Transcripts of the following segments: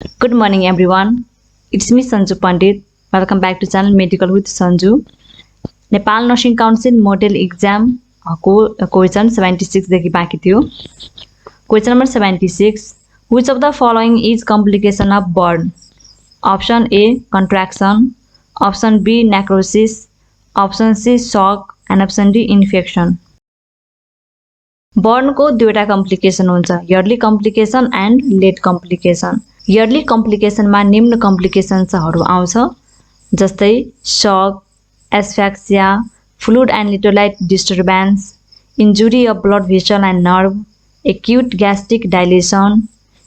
Good morning everyone. It's me Sanju Pandit. Welcome back to channel Medical with Sanju. Nepal Nursing Council model exam question 76 देखि बाँकी थियो. Question number 76. Which of the following is complication of burn? Option A contraction, option B necrosis, option C shock and option D infection. बर्नको दुईवटा complication हुन्छ, early complication and late complication. Early कम्प्लिकेसनमा निम्न कम्प्लिकेसन्सहरू आउँछ, जस्तै shock, asphyxia, fluid and electrolyte disturbance, injury of blood vessel and nerve, acute gastric dilation,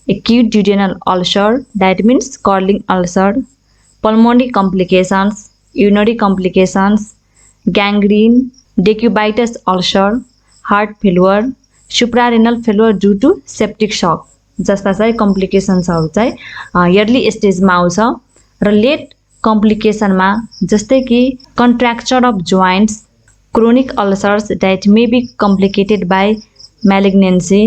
acute duodenal ulcer, that means curling ulcer, pulmonary complications, urinary complications, gangrene, decubitus ulcer, heart failure, suprarenal failure due to septic shock जस्ता चाहिँ कम्प्लिकेसन्सहरू चाहिँ yearly स्टेजमा आउँछ. र late कम्प्लिकेसनमा जस्तै कि contracture of joints, chronic ulcers that may be complicated by malignancy,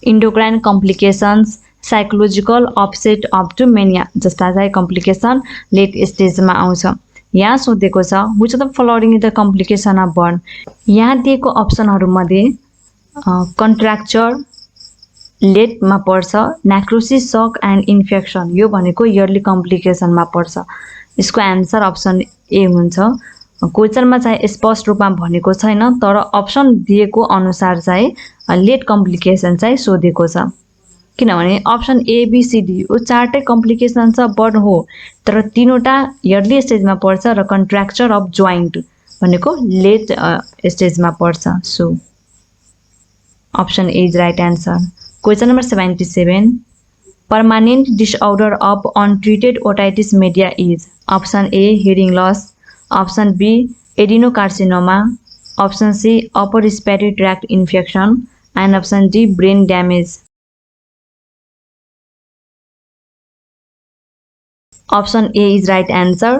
endocrine complications, psychological upset up to mania जस्ता चाहिँ कम्प्लिकेसन लेट स्टेजमा आउँछ. यहाँ सोधेको छ which of the following is the complication of burn. यहाँ दिएको अप्सनहरूमध्ये कन्ट्र्याक्चर लेटमा पर्छ, नेक्रोसिस, सक एन्ड इन्फेक्सन यो भनेको इयरली कम्प्लिकेसनमा पर्छ. यसको एन्सर अप्सन ए हुन्छ. क्वेसनमा चाहिँ स्पष्ट रूपमा भनेको छैन, तर अप्सन दिएको अनुसार चाहिँ लेट कम्प्लिकेसन चाहिँ सोधेको छ. किनभने अप्सन एबिसिडी यो चारटै कम्प्लिकेसन छ, बर्न हो, तर तीनवटा इयरली स्टेजमा पर्छ र कन्ट्र्याक्चर अफ जोइन्ट भनेको लेट स्टेजमा पर्छ. So option A is right answer. Question number 77. Permanent disorder of untreated otitis media is. Option A hearing loss, option B adenocarcinoma, option C upper respiratory tract infection and option D brain damage. Option A is right answer.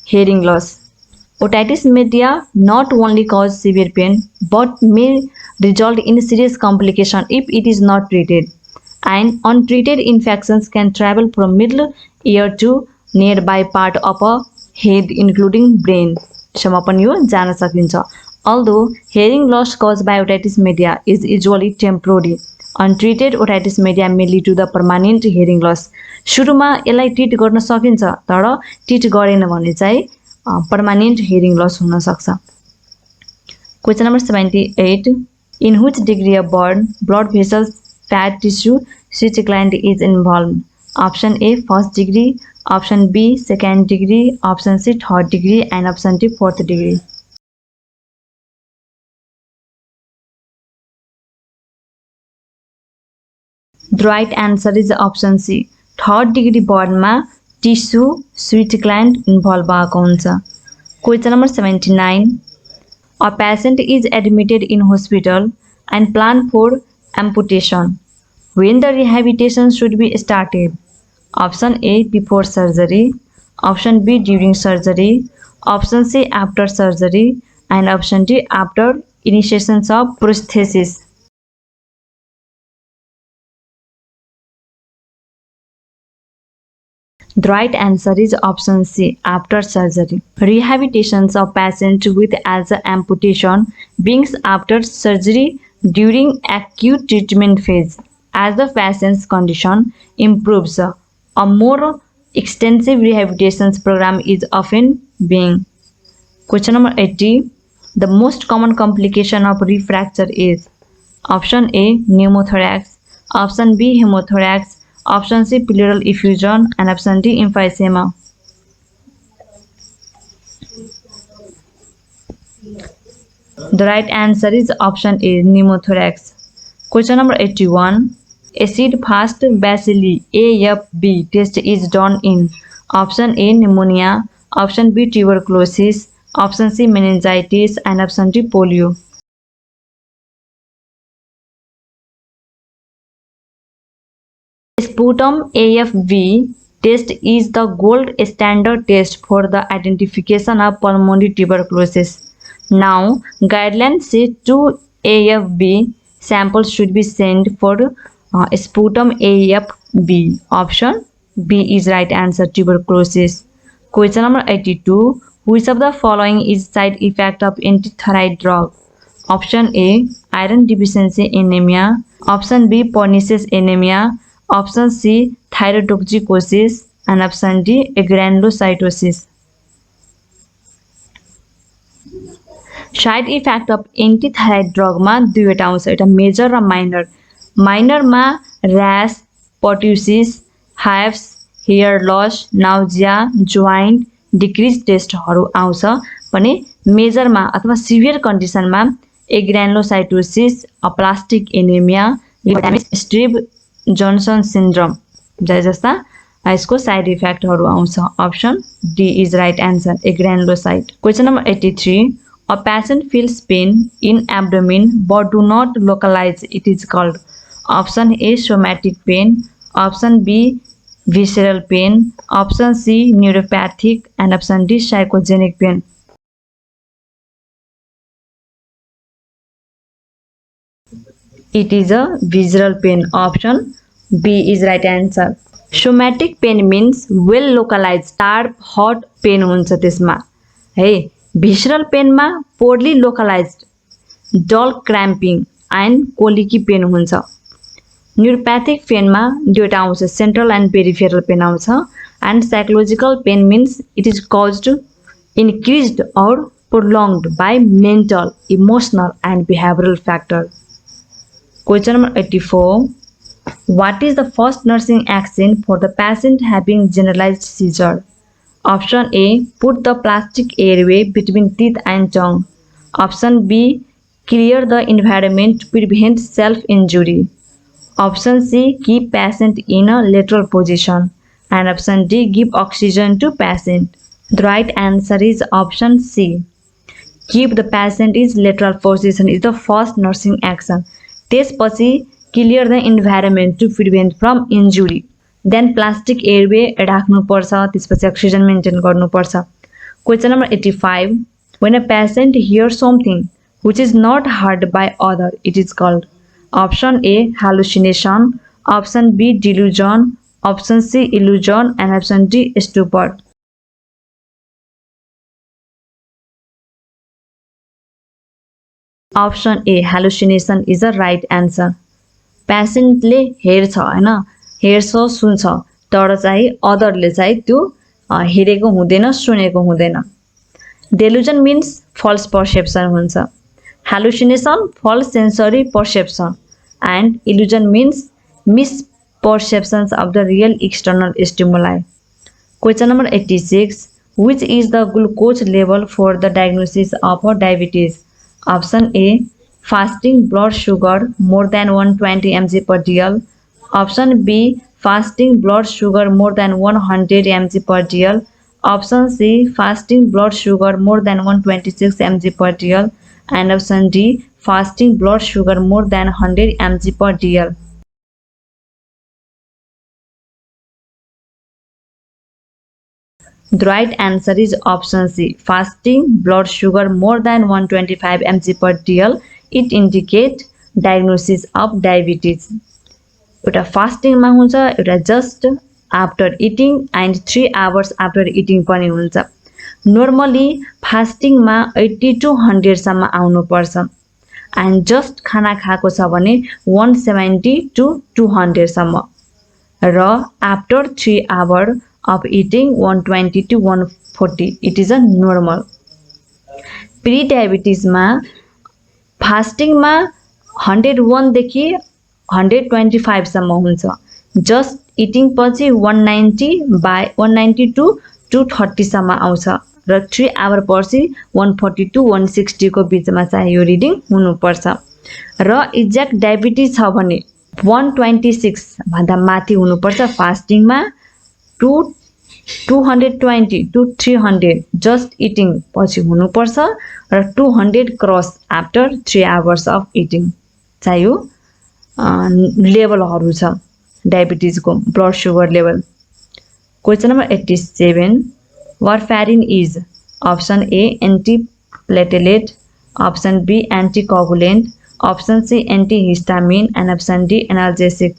Hearing loss. Otitis media not only cause severe pain but may result in serious complication if it is not treated. And untreated infections can travel from middle ear to nearby part of a head including brain. सम्म पनि यो जान सकिन्छ. Although hearing loss caused by otitis media is usually temporary, untreated otitis media may lead to the permanent hearing loss. सुरुमा यसलाई treat गर्न सकिन्छ, तर ट्रिट गरेन भने चाहिँ पर्मानेन्ट हियरिङ लस हुन सक्छ. Question number 78. In which degree of burn blood vessels fat tissue sweat gland is involve. Option A first degree, option B second degree, option C third degree and option D fourth degree. The right answer is option C. Third degree बर्नमा tissue sweat gland involve भएको हुन्छ. Question number 79. A patient is admitted in hospital and plan for amputation. When the rehabilitation should be started. Option A before surgery, option B during surgery, option C after surgery and option D after initiation of prosthesis. The right answer is option C, after surgery. Rehabilitations of patients with alza amputation begins after surgery during acute treatment phase. As the patient's condition improves, a more extensive rehabilitation program is often being. Question number 80. The most common complication of refracture is. Option A pneumothorax, option B hemothorax, option C pleural effusion and option D emphysema. The right answer is option A pneumothorax. Question number 81. Acid fast bacilli AFB test is done in. Option A pneumonia, option B tuberculosis, option C meningitis and option D polio. Sputum AFB test is the gold standard test for the identification of pulmonary tuberculosis. Now, guidelines say 2 AFB samples should be sent for sputum AFB. Option B is right answer, tuberculosis. Question number 82. Which of the following is side effect of antithyroid drug? Option A, iron deficiency anemia. Option B, pernicious anemia. Option C, thyrotoxicosis. And option D, granulocytosis. Side effect of antithyroid ड्रगमा दुईवटा आउँछ, एउटा major र minor. माइनरमा rash, pertussis, hives, hair loss, nausea, joint decrease टेस्टहरू आउँछ भने मेजरमा अथवा सिभियर कन्डिसनमा agranulocytosis, aplastic anaemia, Stevens Johnson syndrome जस्ता यसको साइड इफेक्टहरू आउँछ। Option D is right answer, agranulocyte. Question number 83. A patient feels pain in abdomen but do not localize it is called. Option A, somatic pain. Option B, visceral pain. Option C, neuropathic. And option D, psychogenic pain. It is a visceral pain. Option B is right answer. Somatic pain means well localized sharp hot pain हुन्छ त्यसमा है। Visceral पेनमा poorly localised dull cramping and colicky pain हुन्छ। Neuropathic पेनमा दुईवटा आउँछ, central and peripheral pain आउँछ। And psychological pain means it is caused increased or prolonged by mental emotional and behavioural factor. Question number 84. What is the first nursing action for the patient having generalized seizure? Option A, put the plastic airway between teeth and tongue. Option B, clear the environment to prevent self-injury. Option C, keep patient in a lateral position. And option D, give oxygen to patient. The right answer is option C. Keep the patient in lateral position is the first nursing action. त्यसपछि clear the environment to prevent from injury. Then plastic airway राख्नुपर्छ, त्यसपछि oxygen maintain गर्नुपर्छ। Question number 85. When a patient hears something which is not heard by other, it is called. Option A, hallucination. Option B, delusion. Option C, illusion. And option D, stupor. Option A, hallucination is the right answer. पेसेन्टले हेर्छ हैन, हेर्छ सुन्छ तर चाहिँ अदरले चाहिँ त्यो हेरेको हुँदैन, सुनेको हुँदैन। डेलुजन मिन्स फल्स पर्सेप्सन हुन्छ। Hallucination false sensory perception and illusion means misperceptions of the real external stimuli. Question number 86. Which is the glucose level for the diagnosis of diabetes? Option A, fasting blood sugar more than 120 mg per dl. Option B, fasting blood sugar more than 100 mg per dl. Option C, fasting blood sugar more than 126 mg per dl. And option D, fasting blood sugar more than 100 mg per dl. The right answer is option C, fasting blood sugar more than 125 mg per dl. It indicates diagnosis of diabetes. एउटा फास्टिङमा हुन्छ, एउटा just after eating and 3 hours after eating पनि हुन्छ। Normally फास्टिङमा 80 to 100 सम्म आउनुपर्छ and just खाना खाएको छ भने 170 to 200 सम्म र after 3 hours of eating 120 to 140 it is a normal. Pre डायबिटिजमा फास्टिङमा 101 देखि 125 सम्म हुन्छ, जस्ट इटिङ पछि 190 to 230 सम्म आउँछ र 3 hours पछि 140 to 160 को बीचमा चाहिँ यो रिडिङ हुनुपर्छ। र एक्ज्याक्ट डायबिटिज छ भने 126 भन्दा माथि हुनुपर्छ फास्टिङमा, 220 to 300 जस्ट इटिङ पछि हुनुपर्छ र 200 cross after 3 hours of eating चाहिँ यो लेभलहरू छ डायबिटिजको blood sugar level. Question number 87. Warfarin is option A antiplatelet, option B anticoagulant, option C antihistamine and option D analgesic.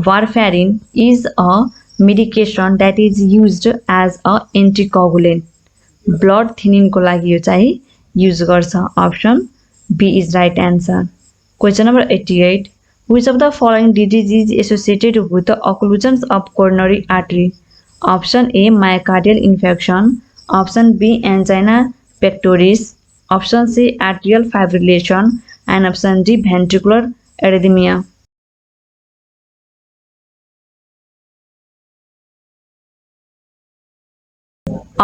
Warfarin is a medication that is used as a anticoagulant. Blood थिनिङको लागि यो चाहिँ use गर्छ option B is right answer question number 88 which of the following disease is associated with the occlusions of coronary artery option A myocardial infarction option B angina pectoris option C atrial fibrillation and option D ventricular arrhythmia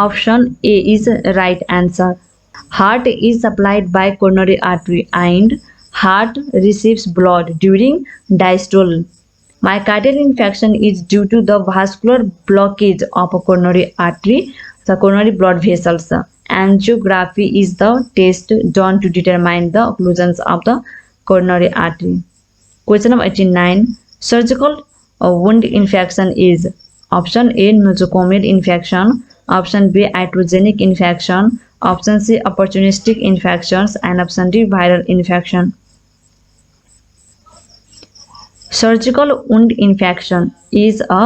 option A is right answer. Heart is supplied by coronary artery and heart receives blood during diastole. Myocardial infarction is due to the vascular blockage of a coronary artery, the coronary blood vessels. Angiography is the test done to determine the occlusions of the coronary artery. Question number 89. Surgical wound infection is option A nosocomial infection, option B iatrogenic infection, option C opportunistic infections and option D viral infection. Surgical wound infection is a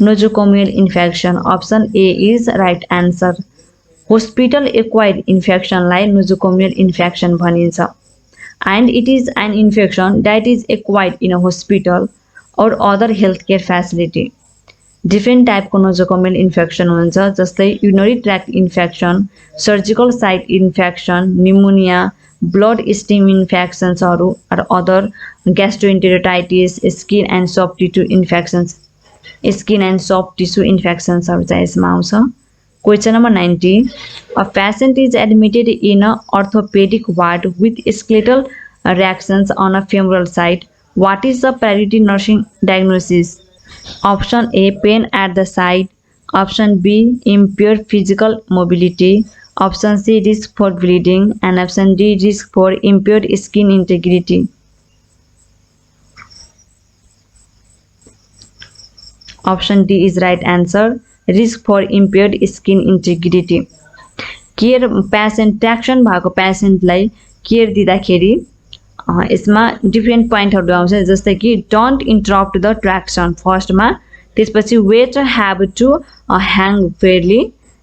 nosocomial infection. Option A is right answer. Hospital acquired infection लाई nosocomial infection भनिन्छ. And it is an infection that is acquired in a hospital or other healthcare facility. Different type को nosocomial infection हुन्छ जस्तै urinary tract infection, surgical site infection, pneumonia, blood stream infections or other gastroenteritis, skin and soft tissue infections. Skin and soft tissue infections are चाहिँ यसमा आउँछ. Question number 90. A patient is admitted in an orthopedic ward with skeletal reactions on a femoral site. What is the priority nursing diagnosis? Option A pain at the site, option B impaired physical mobility, option C risk for bleeding and option D risk for impaired skin integrity. Option D is right answer. Risk for impaired skin integrity. Care patient traction भएको पेसेन्टलाई care दिँदाखेरि यसमा different पोइन्टहरू आउँछ जस्तै कि don't interrupt the traction फर्स्टमा त्यसपछि weight have to hang fairly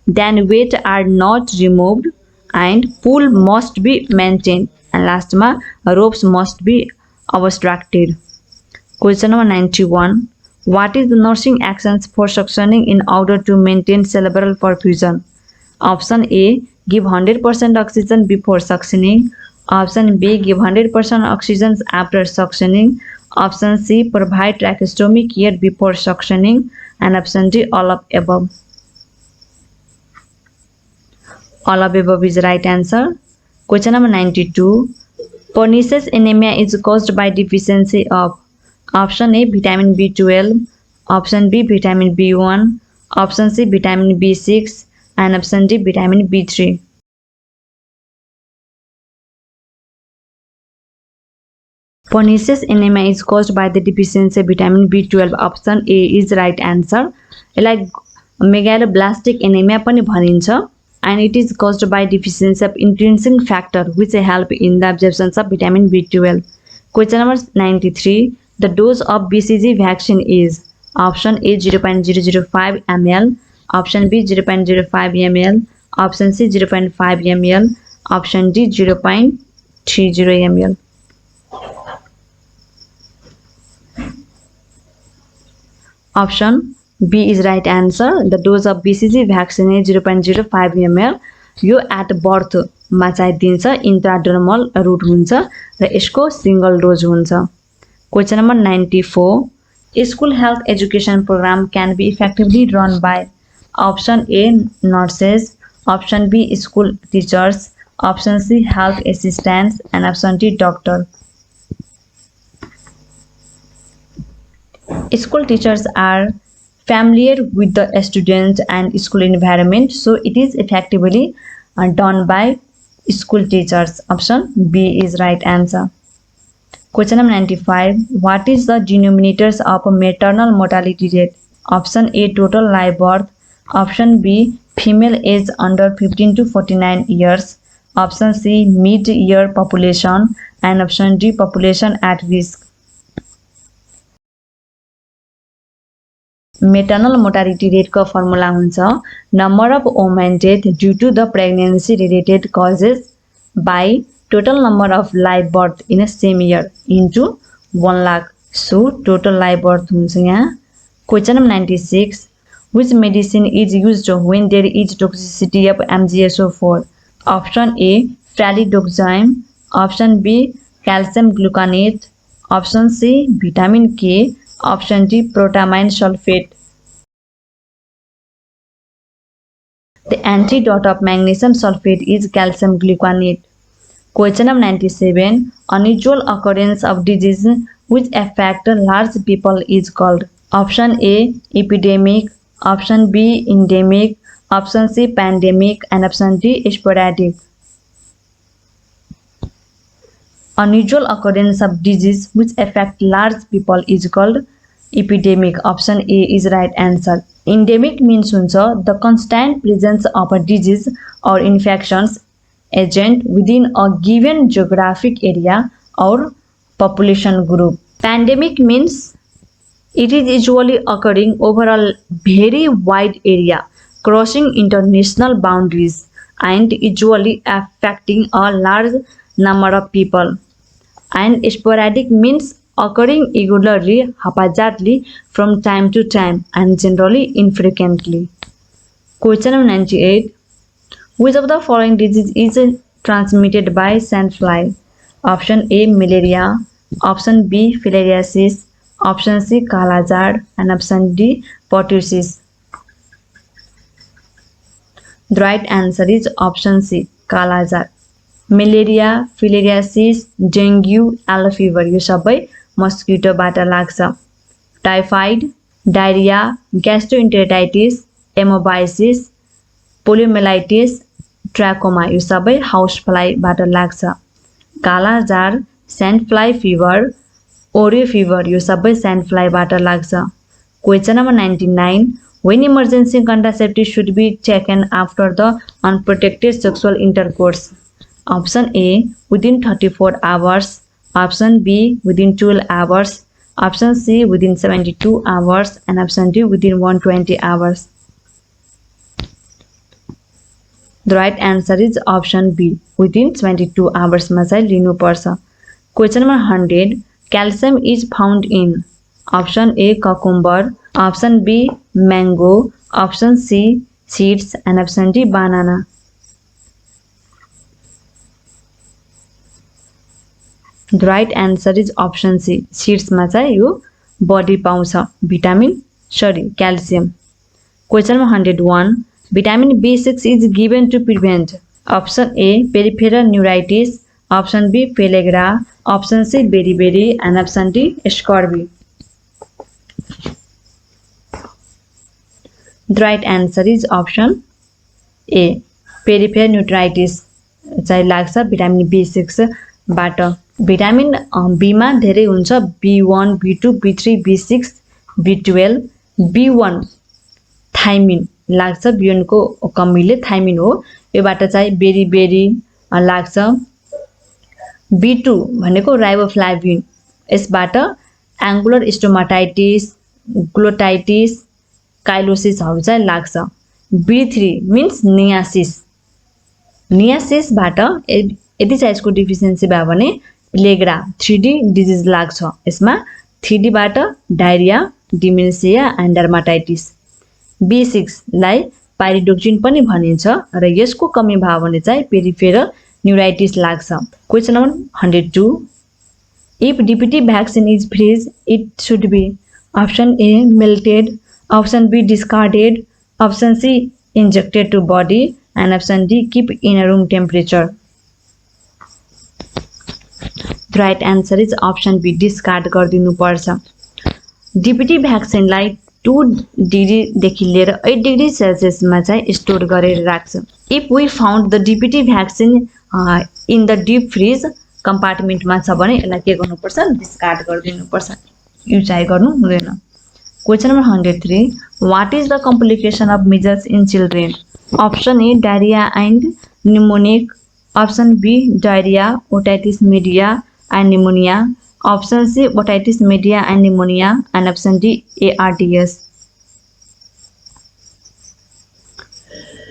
then weight are not removed and pull must be maintain and लास्टमा ropes must be abstracted. Question number 91. What is the nursing actions for suctioning in order to maintain cerebral perfusion? Option A. Give 100% oxygen before suctioning. Option B. Give 100% oxygen after suctioning. Option C. Provide tracheostomy care before suctioning. And option D. All of above. All of above is right answer. Question number 92. Pernicious anemia is caused by deficiency of option A vitamin B12, option B vitamin B1, option C vitamin B6 and option D vitamin B3. Pernicious anemia is caused by the deficiency of vitamin B12. Option A is right answer. यसलाई megaloblastic anemia पनि भनिन्छ and it is caused by deficiency of intrinsic factor which help in the absorption of vitamin B12. Question number 93. The dose of BCG vaccine is option A 0.005 ml, option B 0.05 ml, option C 0.5 ml, option D 0.30 ml. Option B is right answer. The dose of BCG vaccine is 0.05 ml. यो at बर्थमा चाहिँ दिन्छ इन्ट्राडर्मल root हुन्छ र यसको single dose हुन्छ. Question number 94. School health education program can be effectively run by option A nurses, option B school teachers, option C health assistants and option D doctor. School teachers are familiar with the students and school environment, so it is effectively done by school teachers. Option B is right answer. Question number 95. What is the denominators of a maternal mortality rate? Option A total live birth, option B female age under 15 to 49 years, option C mid-year population and option D population at risk. Maternal mortality रेटको formula हुन्छ number of women death due to the pregnancy related causes by total number of live birth in a same year into 1 lakh. So total live birth हुन्छ यहाँ। Question number 96 which medicine is used when there is toxicity of MgSO4? Option A flalidoxime, option B calcium gluconate, option C vitamin K, option D protamine sulfate. The antidote of magnesium sulfate is calcium gluconate. Question number 97 unusual occurrence of disease which affect large people is called. Option A epidemic, option B endemic, option C pandemic, and option D sporadic. Unusual occurrence of disease which affect large people is called epidemic. Option A is right answer. Endemic means the constant presence of a disease or infections agent within a given geographic area or population group. Pandemic means it is usually occurring over a very wide area, crossing international boundaries and usually affecting a large number of people. And sporadic means occurring irregularly, haphazardly from time to time and generally infrequently. Question number 98. Which of the following disease is transmitted by sandfly? Option A malaria, option B filariasis, option C kalazar, and option D pertussis. The right answer is option C kalazar. Malaria filariasis dengue yellow fever यो सबै मस्किटोबाट लाग्छ। Typhoid diarrhoea ग्यास्ट्रोइन्टेराइटिस amoebiasis poliomyelitis trachoma यो सबै house फ्लाइबाट लाग्छ। Kala-azar sand fly fever ओरियो fever यो सबै sand फ्लाइबाट लाग्छ। Question number 99 when emergency contraceptive should be taken after the unprotected sexual intercourse? Option A within 34 hours, option B within 12 hours, option C within 72 hours, and option D within 120 hours. The right answer is option B within 72 hours मा चाहिँ लिनुपर्छ। Question number 100 calcium is found in option A cucumber, option B mango, option C seeds, and option D banana. The right answer is option C seeds मा चाहिँ यो body पाउँछ calcium. Question number 101 vitamin B6 is given to prevent option A peripheral neuritis, option B pellagra, option C beriberi, and option D scurvy. The right answer is option A peripheral neuritis चाहिँ लाग्छ vitamin B6 बाट। Vitamin be मा धेरै हुन्छ B1, B2, B3, B6, B12, B1 thymine लाग्छ B1 को कमीले thymine हो योबाट चाहिँ बेरिबेरी लाग्छ। B2 भनेको राइबोफ्लाभिन यसबाट एङ्गुलर स्टोमाटाइटिस ग्लोटाइटिस काइलोसिसहरु चाहिँ लाग्छ। B3 मिन्स नियासिस नियासिसबाट यदि चाहिँ यसको डिफिसियन्सी भयो भने प्लेग्रा 3D डिजिज लाग्छ। यसमा 3D बाट diarrhoea dementia and dermatitis. B6 लाई पाइरिडोक्सिन पनि भनिन्छ र यसको कमी भयो भने चाहिँ पेरिफेरल न्युराइटिस लाग्छ। Question number 102 if DPT vaccine is freeze it should be option A melted, option B discarded, option C injected to body, and option D keep in a room temperature. The right answer is option B discard गरिदिनु पर्छ। DPT vaccine लाई 2 degree देखि लिएर 8 degree Celsius मा चाहिँ store गरेर राख्छ। If we found the DPT vaccine in the deep freeze compartment मा छ भने यसलाई के गर्नु पर्छ डिस्कार्ड गरिदिनु पर्छ युज चाहिँ गर्नु हुँदैन। Question number 103 what is the complication of measles in children? Option A diarrhoea and pneumonic, option B diarrhoea otitis media and pneumonia, option C otitis media and pneumonia, and option D ARDS.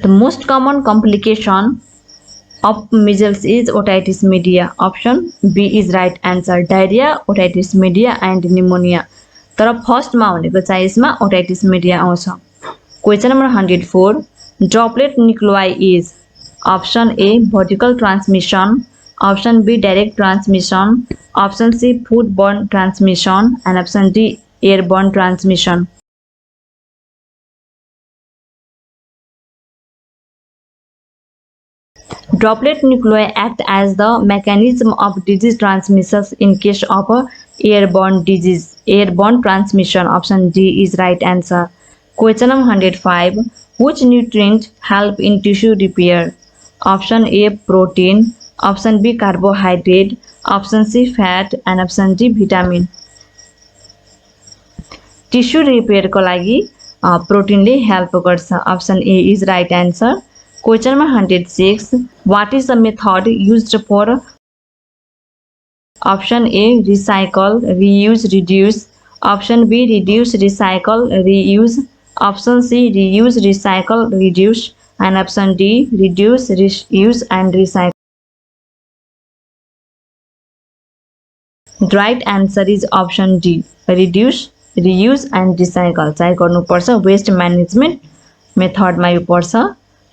The most common complication of measles is otitis media. Option B is right answer. Diarrhea, otitis media and pneumonia. तर फर्स्टमा भनेको चाहिँ यसमा otitis media आउँछ. Question number 104. Droplet nuclei is option A vertical transmission, option B direct transmission, option C foodborne transmission and option D airborne transmission. Droplet nuclei act as the mechanism of disease transmission in case of airborne disease. Airborne transmission. Option D is right answer. Question number 105. Which nutrient help in tissue repair? Option A protein, option B carbohydrate, option C fat and option D vitamin. Tissue रिपेयरको लागि प्रोटिनले help गर्छ. Option A is right answer. Question number 106. What is the method used for option A recycle reuse reduce, option B reduce recycle reuse, option C reuse recycle reduce and option D reduce reuse and recycle. The right answer is option D reduce reuse and recycle. चाहिँ गर्नुपर्छ West management मेथडमा यो पर्छ.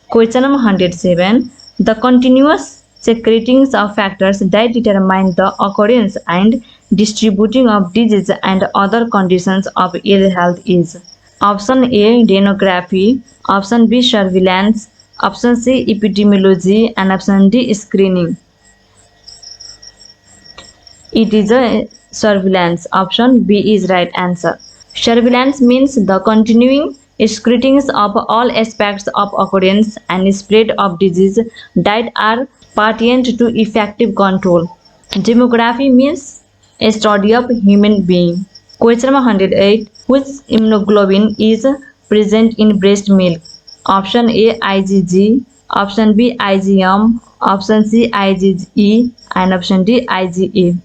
Question number 107. The continuous secretings of factors that determine the occurrence and distributing of disease and other conditions of ill health is option A demography, option B surveillance, option C epidemiology and option D screening. It is a surveillance. Option B is right answer. Surveillance means the continuing scrutiny of all aspects of occurrence and spread of disease that are pertinent to effective control. Demography means a study of human being. Question number 108. Which immunoglobulin is present in breast milk? Option A IgG, option B IgM, option C IgE and option D IgA.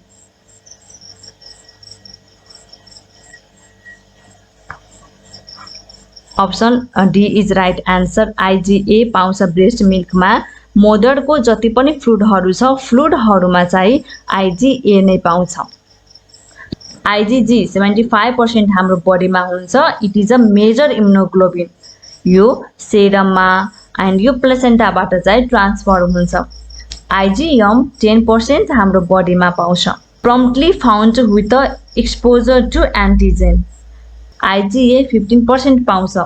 Option D is right answer. IgA पाउँछ breast मिल्कमा. मदरको जति पनि फ्लुइडहरू छ फ्लुइडहरूमा चाहिँ IgA नै पाउँछ. IgG 75% हाम्रो बडीमा हुन्छ. It is a major immunoglobulin. यो सेरममा एन्ड यो प्लेसेन्टाबाट चाहिँ ट्रान्सफर हुन्छ. IgM 10% हाम्रो बडीमा पाउँछ. Promptly found with the exposure to antigen. IgA 15% पाउँछ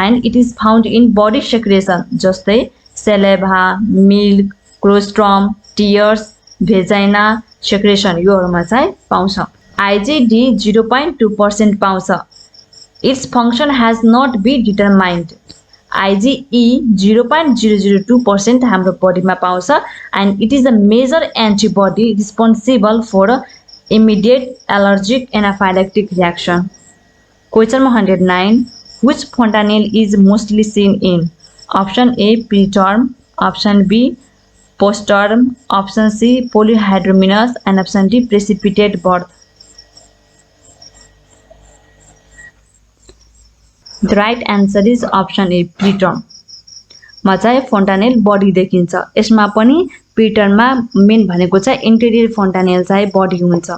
and it is found in body secretion जस्तै saliva, milk, colostrum, tears, vagina secretion योहरूमा चाहिँ पाउँछ. IgD 0.2% पाउँछ. Its function has not been determined. IgE 0.002% हाम्रो बडीमा पाउँछ and it is a major antibody responsible for immediate allergic anaphylactic reaction. Question 109. Which fontanelle is mostly seen in? Option A preterm, option B postterm, option C polyhydramnios and option D precipitate birth. The right answer is option A preterm. मा चाहिँ फोन्टानेल body देखिन्छ. यसमा पनि प्रिटर्ममा main भनेको चाहिँ interior फोन्टानेल चाहिँ body हुन्छ.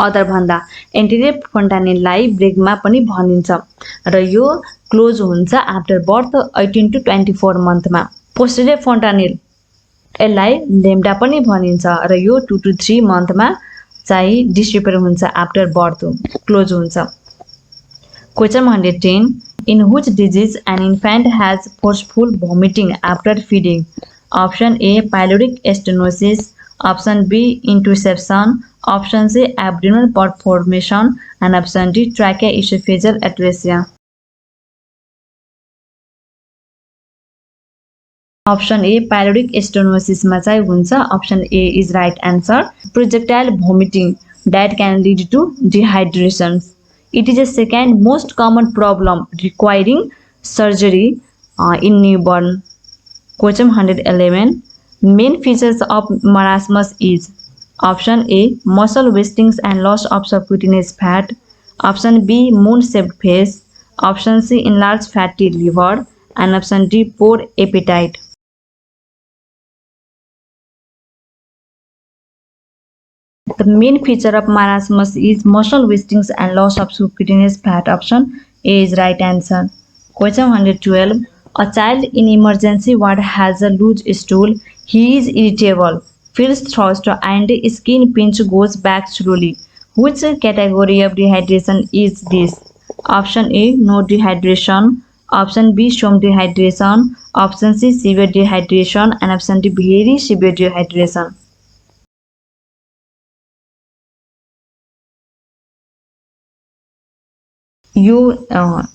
Other भन्दा एन्टेरियर फोन्टानेललाई ब्रेकमा पनि भनिन्छ र यो क्लोज हुन्छ आफ्टर बर्थ 18 to 24 मन्थमा. पोस्टेरियर फोन्टानेल यसलाई लेम्डा पनि भनिन्छ र यो 2 to 3 मन्थमा चाहिँ डिस्ट्रिपेयर हुन्छ आफ्टर बर्थ क्लोज हुन्छ. Question 110. In which disease an infant has forceful vomiting after feeding? Option A pyloric stenosis, option B intussusception, option C abdominal port formation and option D tracheoesophageal atresia. Option A pyloric stenosis मा चाहिँ हुन्छ. Option A is right answer. Projectile vomiting that can lead to dehydration. It is a second most common problem requiring surgery in newborn. Question 111. Main features of marasmus is option A muscle wasting and loss of subcutaneous fat, option B moon shaped face, option C enlarged fatty liver and option D, poor appetite. The main feature of marasmus is muscle wasting and loss of subcutaneous fat. Option A is right answer. Question 112. A child in emergency ward has a loose stool. He is irritable, feels thirst, and skin pinch goes back slowly. Which category of dehydration is this? Option A, no dehydration. Option B, some dehydration. Option C, severe dehydration. And option D, very severe dehydration. यो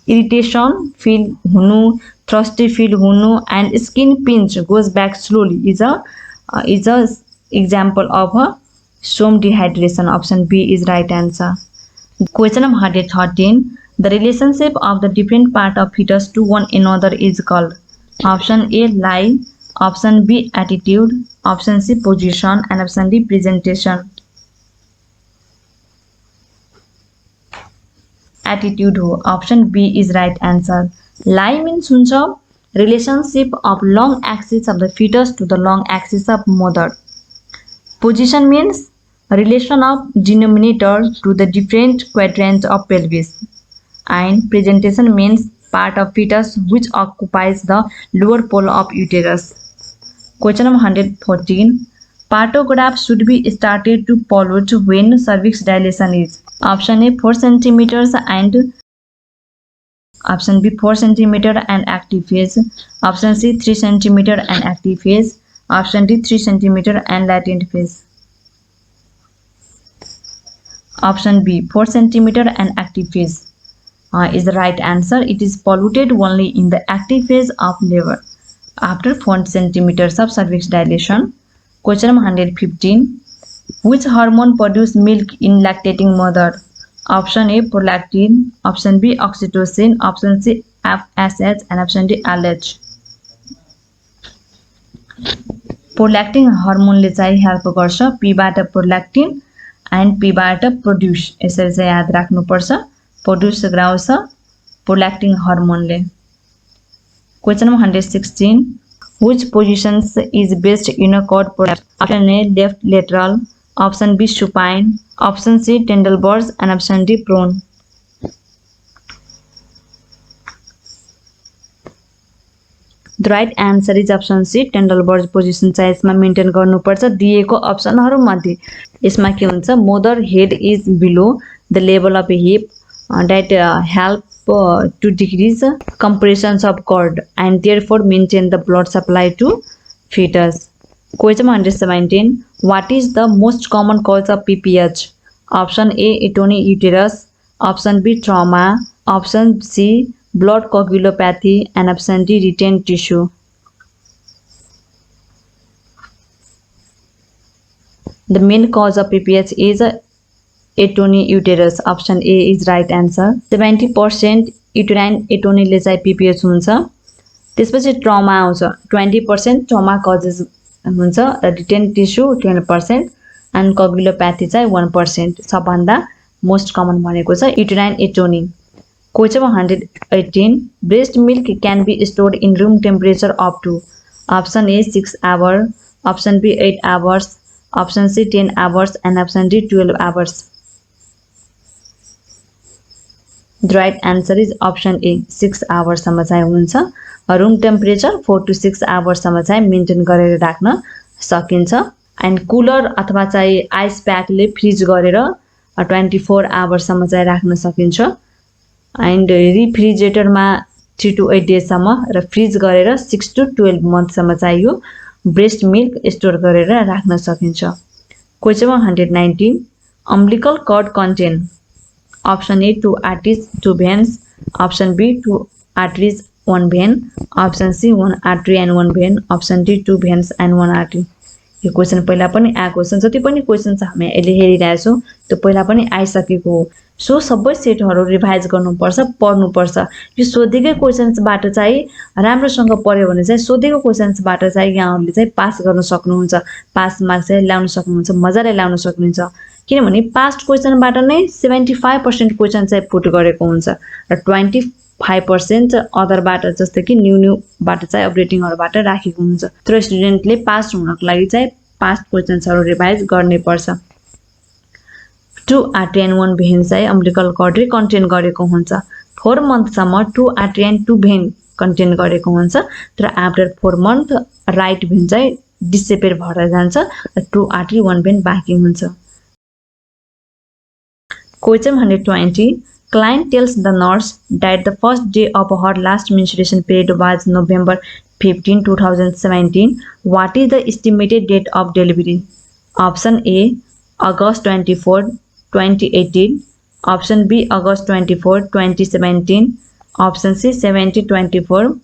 irritation feel हुनु, thirsty feel हुनु, and skin pinch goes back slowly is a example of a some dehydration. Option B is right answer. Question number 113. The relationship of the different part of fetus to one another is called. Option A, lie. Option B, attitude. Option C, position. And option D, presentation. Attitude हो. Option B is right answer. Lie means हुन्छ relationship of long axis of the fetus to the long axis of mother. Position means relation of denominator to the different quadrants of pelvis. And presentation means part of fetus which occupies the lower pole of uterus. Question number 114. Partograph should be started to pollute when cervix dilation is. Option A, 4 centimeters and option B, 4 centimeter and active phase. Option C, 3 centimeter and active phase. Option D, 3 centimeter and latent phase. Option B, 4 centimeter and active phase is the right answer. It is polluted only in the active phase of labor after 4 centimeters of cervix dilation. Question number 115. Which hormone produces milk in lactating mother? Option A, prolactin. Option B, oxytocin. Option C, FSH. And option D, LH. Prolactin हर्मोनले चाहिँ help गर्छ पीबाट prolactin and पीबाट produce यसरी चाहिँ याद राख्नुपर्छ produce गराउँछ प्रोल्याक्टिन हर्मोनले question number 116 which positions is best in a cord prolapse option A left lateral option B supine option C Tendelbars and option D prone The right answer is option C Tendelbars position चाहिँ यसमा maintain गर्नुपर्छ दिएको अप्सनहरु मध्ये यसमा के हुन्छ mother head is below the level of hip that help to decrease compressions of cord and therefore maintain the blood supply to fetus. Question 117. What is the most common cause of PPH? Option A atony uterus, option B trauma, option C blood coagulopathy and option D retained tissue. The main cause of PPH is atony uterus. Option A is right answer. 70% uterine atony ले चाहिँ PPH हुन्छ त्यसपछि trauma आउँछ 20% trauma causes हुन्छ र retained tissue 20% and coagulopathy चाहिँ 1% सबभन्दा most common भनेको छ uterine atony. Question 118. Breast milk can be stored in room temperature up to option A 6 hours, option B 8 hours, option C 10 hours and option D 12 hours. The right answer is option A 6 hours सम्म चाहिँ हुन्छ room temperature 4 to 6 hours सम्म चाहिँ maintain गरेर राख्न सकिन्छ and cooler अथवा चाहिँ आइस प्याकले फ्रिज गरेर 24 hours सम्म चाहिँ राख्न सकिन्छ एन्ड रिफ्रिजरेटरमा 3 to 8 days सम्म र फ्रिज गरेर 6 to 12 months सम्म चाहिँ यो ब्रेस्ट मिल्क स्टोर गरेर राख्न सकिन्छ question 119 umbilical cord contain option A 2 arteries 2 veins option B 2 arteries 1 vein option C 1 artery and 1 vein option D 2 veins and 1 artery यो क्वेशन पहिला पनि आएको छ जति पनि क्वेशन छ हामी अहिले हेरिरहेका छौं त्यो पहिला पनि आइसकेको हो सो सबै सेटहरु रिभाइज गर्नुपर्छ पढ्नुपर्छ यो सोधेकै क्वेशन्सबाट चाहिँ राम्रोसँग पढ्यो भने चाहिँ सोधेको क्वेशन्सबाट चाहिँ यहाँहरुले चाहिँ पास गर्न सक्नुहुन्छ पास मार्क्स चाहिँ ल्याउन सक्नुहुन्छ मजाले ल्याउन सक्नुहुन्छ किनभने पास्ट क्वेशनबाट नै 75% क्वेशन चाहिँ पुट गरेको हुन्छ र 5% अदरबाट जस्तै कि न्यूबाट चाहिँ अब रेटिङहरुबाट राखेको हुन्छ। तर स्टुडेन्टले पास हुनको लागि चाहिँ पास्ट क्वेशन्सहरु रिभाइज गर्ने पर्छ। 2 आरटी एन्ड 1 भेन चाहिँ अम्बिलिकल कर्डले कन्टेन गरेको हुन्छ। 4 मन्थसम्म 2 आरटी एन्ड 2 भेन कन्टेन गरेको हुन्छ। तर आफ्टर 4 मन्थ राइट भेन चाहिँ डिसेपेयर भएर जान्छ र 2 आरटी 1 भेन बाँकी हुन्छ। Question 120. Client tells the nurse that the first day of her last menstruation period was November 15, 2017. What is the estimated date of delivery? Option A, August 24, 2018. Option B, August 24, 2017. Option C, 17/24,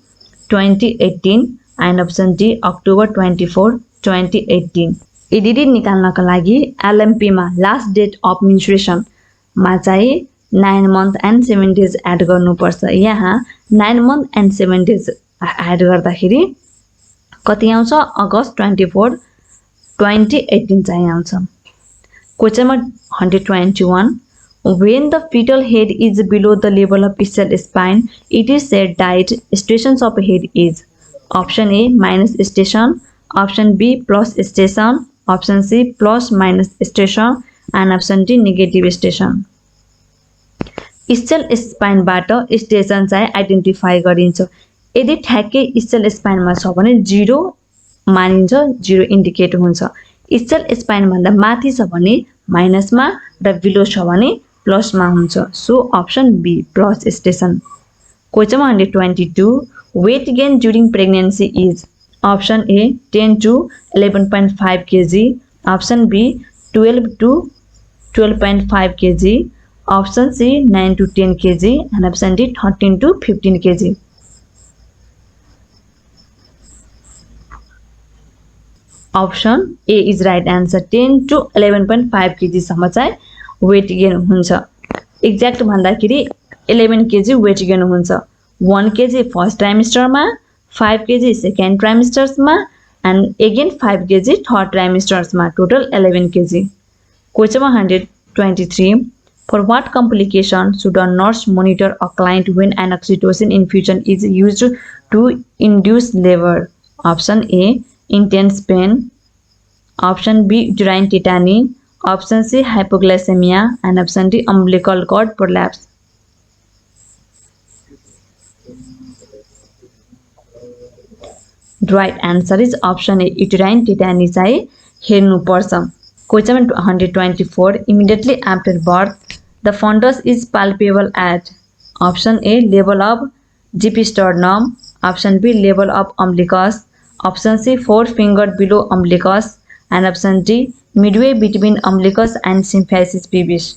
2018. And option D, October 24, 2018. EDD निकाल्नका लागि LMP मा last date of menstruation मा चाहिँ 9 month and 7 days add गर्नुपर्छ। यहाँ 9 month and 7 days add गर्दाखेरि कति आउँछ? अगस्त 24, 2018 चाहिँ आउँछ। Question number 121. When the fetal head is below the level of ischial spine, it is said that stations of head is option A minus station, option B plus station, option C plus minus station, and option D negative station. Ischial स्पाइनबाट station चाहिँ identify गरिन्छ। यदि ठ्याक्कै इस्चल स्पाइनमा छ भने 0 मानिन्छ, 0 indicate हुन्छ। इस्चल spine भन्दा माथि छ भने माइनसमा र बिलो छ भने प्लसमा हुन्छ। So option B plus station. Question 122. Weight gain during pregnancy is option A 10 to 11.5 kg, option B 12 to 12.5 kg, option C 9 to 10 kg, and option D 13 to 15 kg. Option A is right answer. 10 to 11.5 kg सम्म चाहिँ weight gain हुन्छ। Exact भन्दाखेरि 11 kg weight gain हुन्छ। 1 kg first ट्राइमेस्टरमा, 5 kg second ट्राइमेस्टर्समा, and again 5 kg third ट्राइमेस्टर्समा, total 11 kg. Question 123. For what complication should a nurse monitor a client when an oxytocin infusion is used to induce labor? Option A, intense pain. Option B, uterine tetany. Option C, hypoglycemia. And option D, umbilical cord prolapse. The right answer is option A, uterine tetany चाहिँ हेर्नुपर्छ। Question 124. Immediately after birth, the fundus is palpable at option A, level of GP sternum, option B, level of umbilicus, option C, 4 finger below umbilicus, and option D, midway between umbilicus and symphysis pubis.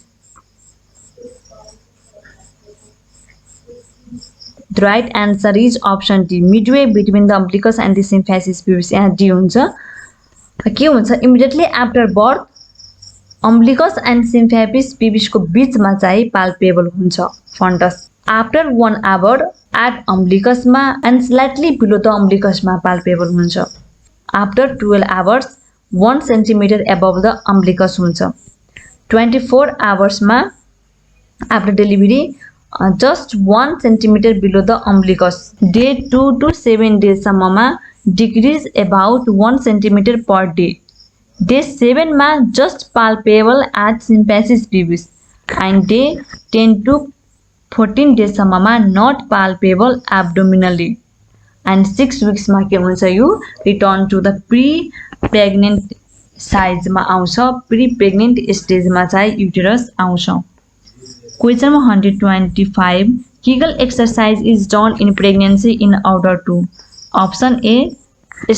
The right answer is option D, midway between the umbilicus and the symphysis pubis. यहाँ D हुन्छ। के हुन्छ? Immediately after birth umbilicus and symphysis पिबिसको बीचमा चाहिँ palpable हुन्छ fundus. After 1 hour at अम्बिलिकसमा and slightly below the अम्बिलिकसमा पाल्पेबल हुन्छ। After 12 hours 1 centimetre above the umbilicus हुन्छ। 24 hours मा after delivery just 1 centimetre below the umbilicus. Day 2 to 7 days सम्ममा decrease about 1 centimetre per day. Day 7 मा just palpable at symphysis pubis, and day 10 to 14 days सम्ममा not palpable abdominally, and 6 weeks मा के हुन्छ? यो return to the pre pregnant साइजमा आउँछ। Pre pregnant स्टेजमा चाहिँ युटेरस आउँछ। Question 125. Kegel exercise is done in pregnancy in order to option A,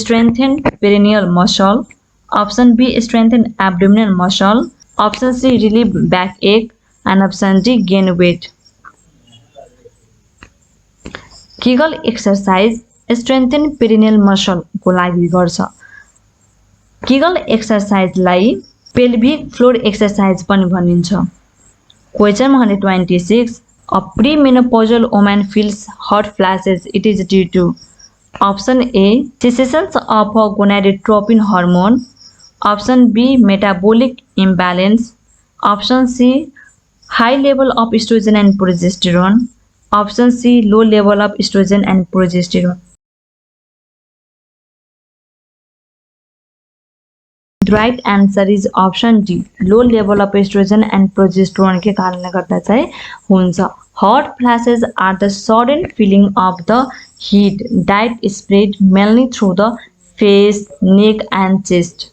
strengthen perineal muscle, option B, strengthen abdominal muscle, option C, relieve backache, and option D, gain weight. Kegel exercise strengthen perineal muscle को लागि गर्छ। Kegel exercise लाई pelvic floor exercise पनि भनिन्छ। Question 126. A premenopausal woman feels hot flashes. It is due to option A, cessation of gonadotropin hormone, option B, metabolic imbalance, option C, high level of estrogen and progesterone, Option C, low level of estrogen and progesterone. The right answer is option D. Low level of estrogen and progesterone के कारणले गर्दा चाहिँ हुन्छ. Hot flashes are the sudden feeling of the heat that is spread mainly through the face, neck and chest.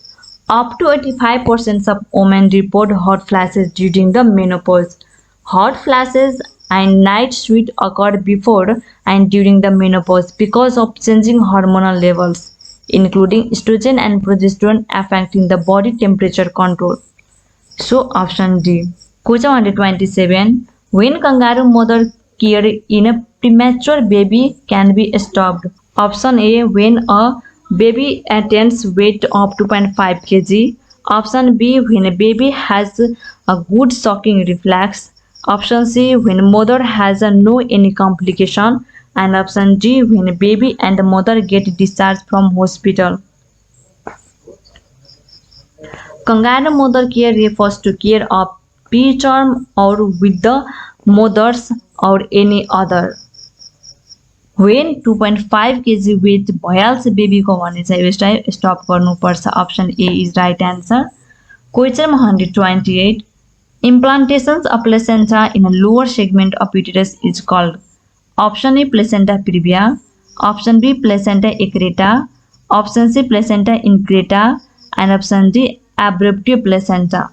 Up to 85% of women report hot flashes during the menopause. Hot flashes and night sweat occur before and during the menopause because of changing hormonal levels, including estrogen and progesterone affecting the body temperature control. So option D. Question 127. When kangaroo mother care in a premature baby can be stopped. Option A. When a baby attains weight of 2.5 kg. Option B. When a baby has a good sucking reflex. Option C. When mother has no any complication. And option D. When baby and mother get discharged from hospital. Kangaroo mother care refers to care of preterm or with the mothers or any other. When 2.5 kg weight भइहाल्छ बेबीको भने चाहिँ यसलाई stop गर्नुपर्छ. Option A is right answer. Question 128. Implantations of placenta in a lower segment of uterus is called. Option A, placenta previa. Option B, placenta accreta. Option C, placenta increta. And option D, abruptio placenta.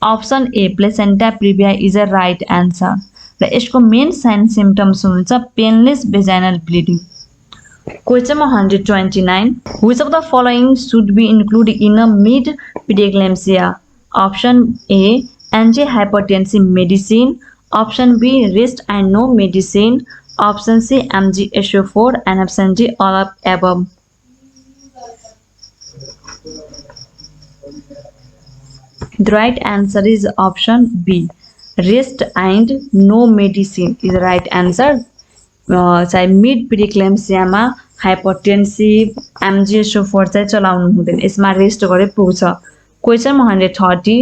Option A, placenta previa is a right answer. र यसको main sign symptoms हुन्छ painless vaginal bleeding. Question 129. Which of the following should be included in a mid preeclampsia? Option A, antihypertensive medicine. Option B, rest and no medicine. Option C, MgSO4. And option D, all of above. The right answer is option B. Rest and no medicine is the right answer. चाहे mid प्रिक्लेम्सियामा hypertensive MgSO4 चाहिँ चलाउनु हुँदैन. यसमा rest गरे पुग्छ. Question 130.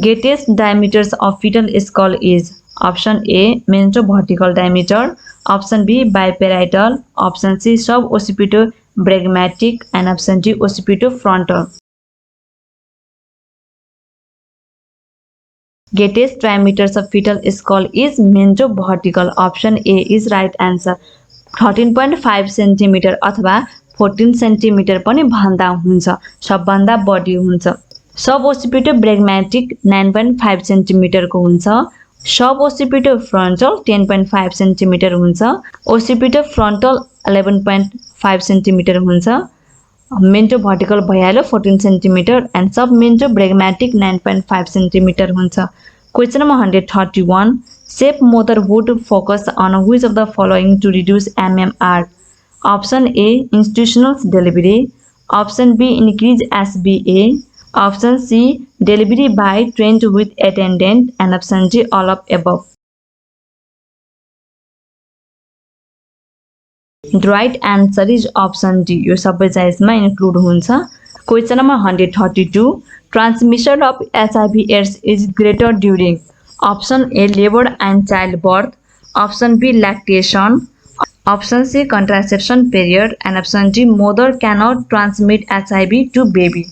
Greatest diameters of fetal skull is. Option A, mentrovertical diameter. Option B, biparietal. Option C, suboccipitobregmatic. And option D, occipitofrontal. Greatest diameters of fetal skull is mentrovertical. Option A is right answer. 13.5 cm अथवा 14 cm पनि भन्दा हुन्छ. सबभन्दा बढी हुन्छ. Suboccipitobregmatic 9.5 cm को हुन्छ. Suboccipitofrontal 10.5 cm हुन्छ. Occipitofrontal 11.5 cm हुन्छ. mentrovertical भइहाल्यो 14 cm and submentrobregmatic 9.5 cm हुन्छ. Question number 131. Safe motherhood focus on which of the following to reduce MMR? Option A, institutional delivery. Option B, increase SBA. Option C, delivery by trained with attendant. And option D, all of above. The right answer is option D. यो सबै चाहिँ यसमा include हुन्छ. Question number 132. Transmission of HIV/AIDS is greater during. Option A, labor and childbirth. Option B, lactation. Option C, contraception period. And option D, mother cannot transmit HIV to baby.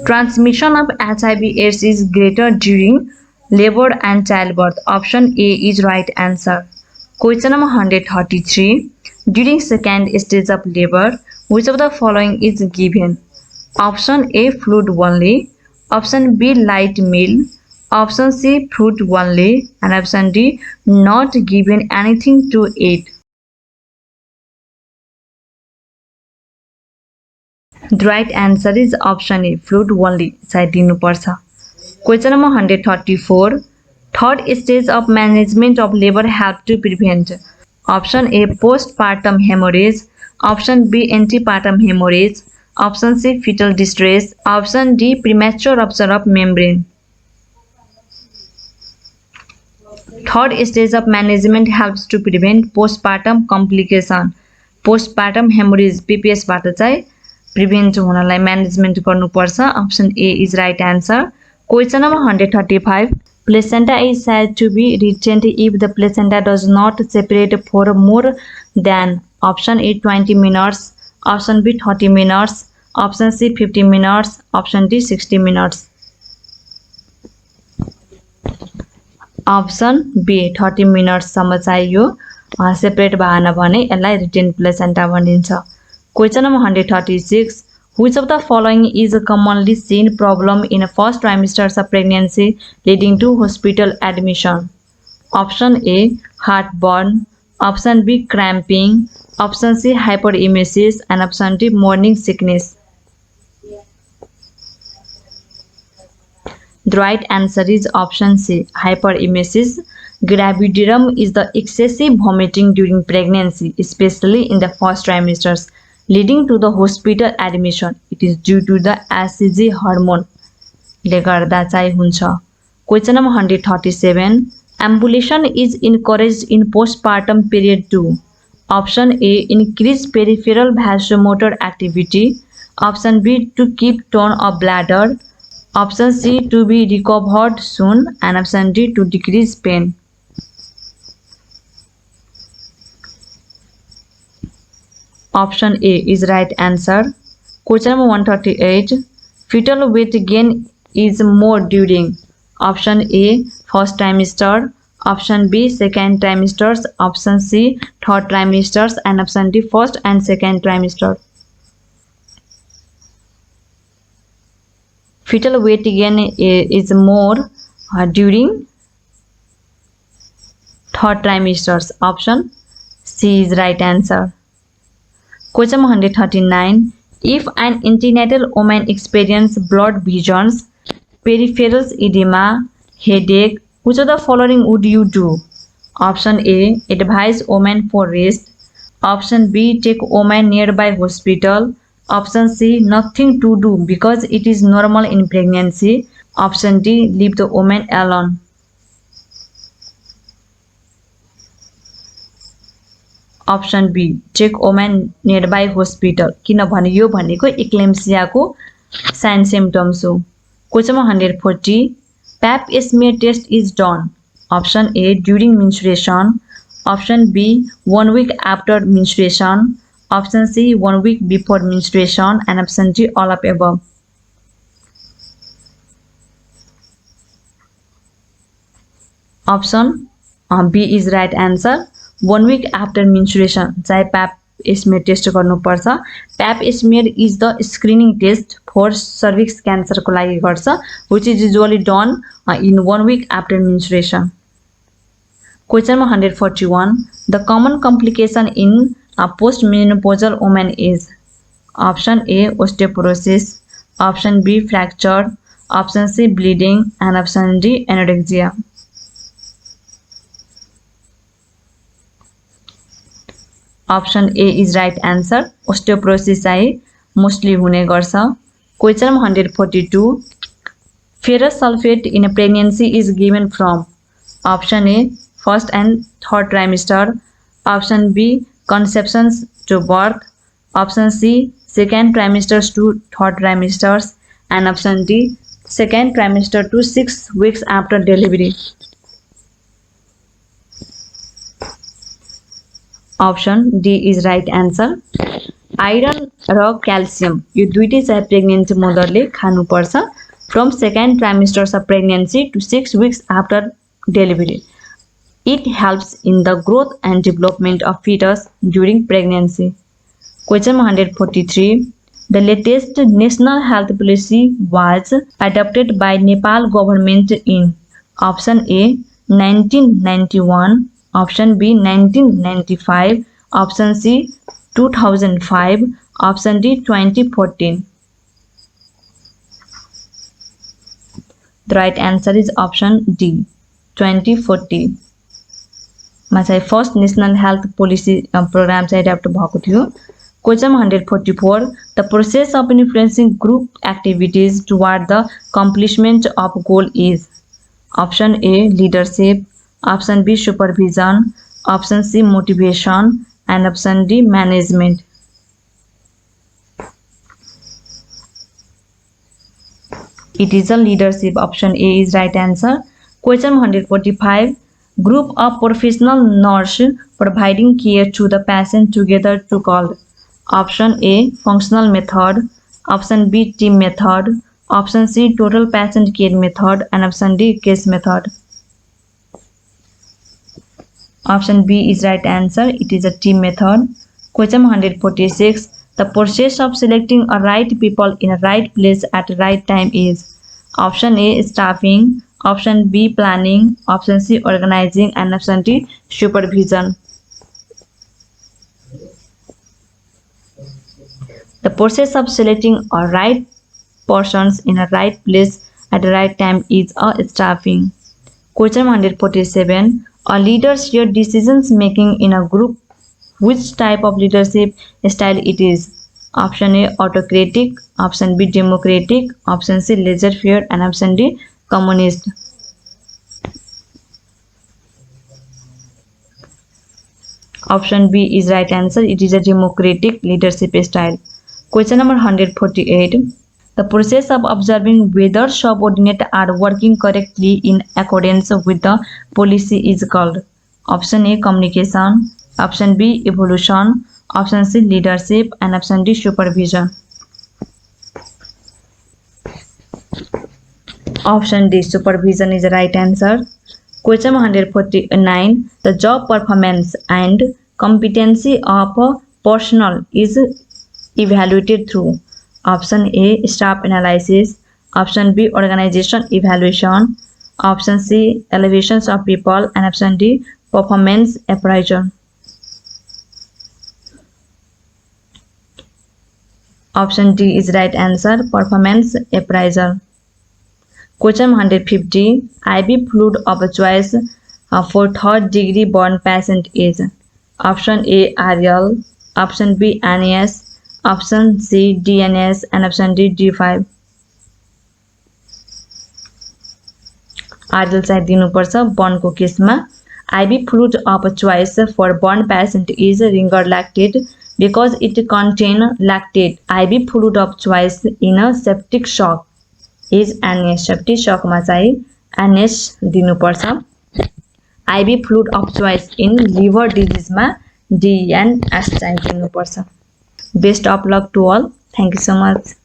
Transmission of HIV/AIDS is greater during labor and childbirth. Option A is right answer. Question number 133. During second stage of labor, which of the following is given? Option A, fluid only. Option B, light meal. Option C, fruit only. And option D, not given anything to eat. The right answer is option A, fluid only. चाहिँ दिनुपर्छ. Question number 134. Third stage of management of labor have to prevent. Option A, postpartum hemorrhage. Option B, antepartum hemorrhage. Option C, fetal distress. Option D, premature rupture of membrane. Third stage of management helps to prevent postpartum complication. Postpartum hemorrhage PPS बाट चाहिँ prevent हुनलाई management गर्नुपर्छ option A is right answer question number 135 placenta is said to be retained if the placenta does not separate for more than option A 20 minutes, option B 30 minutes, option C 50 minutes, option D 60 minutes. Option B 30 minutes सम्म चाहिँ यो separate भएन भने यसलाई retain placenta भनिन्छ question number 136 Which of the following is a commonly seen problem in a first trimester of pregnancy leading to hospital admission? Option A heartburn, option B cramping, option C hyperemesis and option D morning sickness. The right answer is option C hyperemesis. Gravidarum is the excessive vomiting during pregnancy, especially in the first trimesters, leading to the hospital admission. It is due to the ACG hormone ले गर्दा चाहिँ हुन्छ question number 137 ambulation is encouraged in postpartum period to option A increase peripheral vasomotor activity, option B to keep tone of bladder, option C to be recovered soon and option D to decrease pain. Option A is right answer. Question number 138. Fetal weight gain is more during option A first trimester, option B second trimesters, option C third trimesters and option D first and second trimester. Fetal weight gain is more during third trimesters. Option C is right answer. Question 139. If an antenatal woman experiences blood visions, peripheral edema, headache, which of the following would you do? Option A. Advise woman for rest. Option B. Take woman nearby hospital. Option C. Nothing to do because it is normal in pregnancy. Option D. Leave the woman alone. Option B check woman nearby hospital किनभने यो भनेको इक्लेम्सियाको sign symptoms हो question 140 pap smear test is done option A during menstruation option B 1 week after menstruation option C 1 week before menstruation and option D all of above. Option B is right answer. 1 week after menstruation चाहिँ pap smear test गर्नुपर्छ pap smear is the screening test for cervix cancer को लागि गर्छ which is usually done in 1 week after menstruation. Question 141 the common complication in a postmenopausal woman is option A osteoporosis, option B fracture, option C bleeding and option D anorexia. Option A is right answer. Osteoporosis चाहिँ mostly हुने गर्छ. Question 142. Ferrous sulfate in a pregnancy is given from option A first and third trimester, option B conception to birth, option C second trimesters to third trimesters and option D second trimester to 6 weeks after delivery. Option D is right answer. Iron र calcium यो दुईटै चाहिँ pregnancy मदरले खानुपर्छ from second trimester of pregnancy to 6 weeks after delivery. It helps in the growth and development of fetus during pregnancy. Question 143. The latest national health policy was adopted by Nepal government in option A 1991, option B 1995, option C 2005, option D 2014. The right answer is option D 2014. मा चाहिँ first national health policy program चाहिँ adopt भएको थियो. Question 144. The process of influencing group activities toward the accomplishment of goal is option A leadership, option B supervision, option C motivation and option D management. It is a leadership. Option A is right answer. Question 145. Group of professional nurse providing care to the patient together to called. Option A functional method. Option B team method. Option C total patient care method. And option D case method. Option B is right answer. It is a team method. Question 146. The process of selecting a right people in a right place at the right time is. Option A staffing. Option B planning. Option C organizing. And option D supervision. The process of selecting a right persons in a right place at the right time is a staffing. Question 147. A leader shares decisions making in a group. Which type of leadership style it is? Option A autocratic, option B democratic, option C laissez-faire, and option D communist. Option B is right answer. It is a democratic leadership style. Question number 148. The process of observing whether subordinates are working correctly in accordance with the policy is called. Option A communication, option B evolution, option C leadership, and option D supervision. Option D supervision is the right answer. Question 149. The job performance and competency of a personnel is evaluated through. Option A staff analysis, option B organization evaluation, option C elevations of people, and option D performance appraisal. Option D is right answer. Performance appraisal. Question 150. IV fluid of choice for third degree burn patient is. Option A RL, option B NAS, option C DNS, and option D D5. RL चाहिँ दिनुपर्छ बर्नको केसमा. IV fluid of choice for burn patient is ringer lactate because it contain lactate. IV fluid of choice in a septic shock is NS. Septic shock मा चाहिँ NS दिनुपर्छ. IV fluid of choice in liver disease मा DNS चाहिँ दिनुपर्छ. Best of luck to all. Thank you so much.